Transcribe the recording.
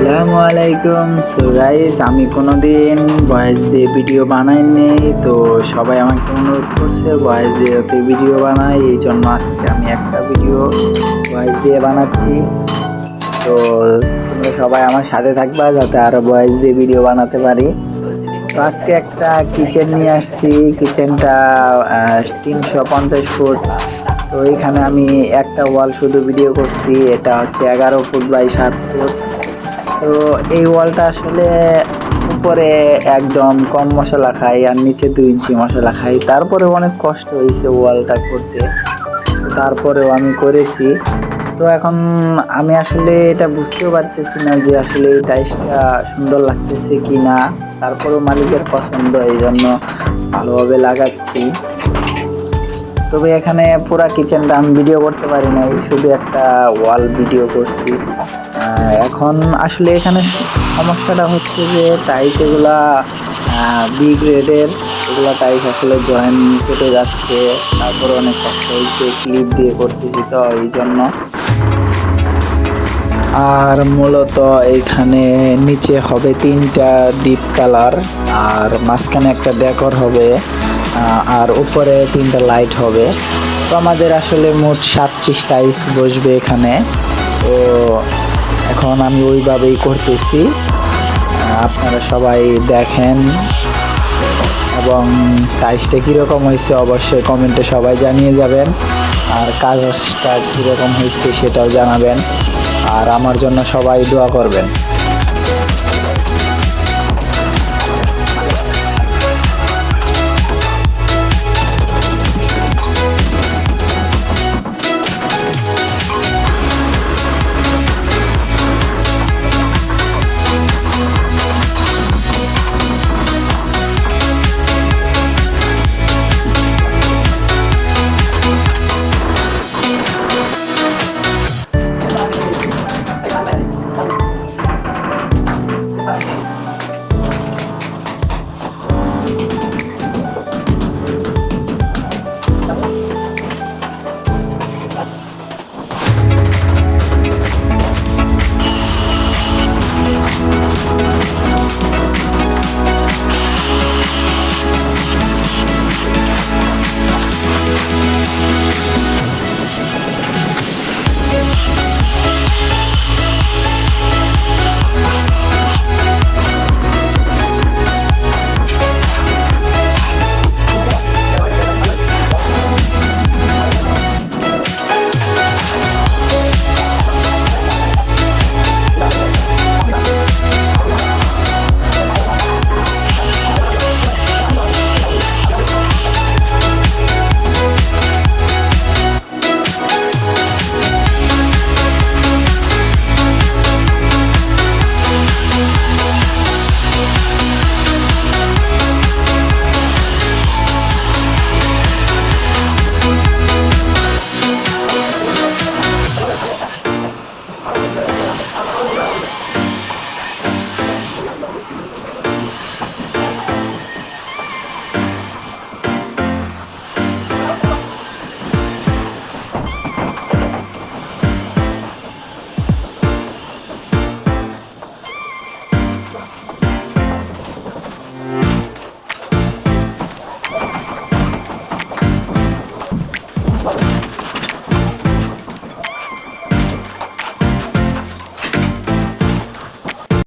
আসসালামু আলাইকুম। So guys, আমি কোনোদিন ভয়েস দিয়ে ভিডিও বানাইনি, তো সবাই আমাকে অনুরোধ করছে ভয়েস দিয়ে যাতে ভিডিও বানাই, এই জন্য আজকে আমি একটা ভিডিও ভয়েস দিয়ে বানাচ্ছি। তো তোমরা সবাই আমার সাথে থাকবা যাতে আরো ভয়েস দিয়ে ভিডিও বানাতে পারি। তো আজকে একটা কিচেন নিয়ে আসছি। কিচেনটা 350 ফুট। তো এখানে আমি একটা ওয়াল শুধু ভিডিও করছি, এটা হচ্ছে 11 ফুট বাই 7 ফুট। তো এই ওয়ালটা আসলে উপরে একদম কম মশলা খাই আর নিচে 2 ইঞ্চি মশলা খাই, তারপরে অনেক কষ্ট হয়েছে ওয়ালটা করতে, তারপরেও আমি করেছি। তো এখন আমি আসলে এটা বুঝতেও পারতেছি না যে আসলে এই টাইসটা সুন্দর লাগতেছে কি না, তারপরেও মালিকের পছন্দ, এই জন্য ভালোভাবে লাগাচ্ছি। তবে এখানে পুরা কিচেনটা আমি ভিডিও করতে পারি নাই, শুধু একটা ওয়াল ভিডিও করছি। এখন আসলে এখানে সমস্যাটা হচ্ছে যে টাইস এগুলা বি গ্রেডের, এগুলা টাইস আসলে জয়েন্ট কেটে যাচ্ছে, তারপরে অনেক কষ্ট হয়েছে, ক্লিপ দিয়ে করতেছি তো এই জন্য। আর মূলত এইখানে নিচে হবে 3টা ডিপ কালার, আর মাঝখানে একটা ডেকর হবে, আর উপরে 3টা লাইট হবে। তো আমাদের আসলে মোট 7 পিস টাইলস বসবে এখানে। তো এখন আমি ওইভাবেই করতেছি, আপনারা সবাই দেখেন এবং টাইলসটা কীরকম হয়েছে অবশ্যই কমেন্টে সবাই জানিয়ে যাবেন, আর কাগজটা কীরকম হয়েছে সেটাও জানাবেন, আর আমার জন্য সবাই দোয়া করবেন।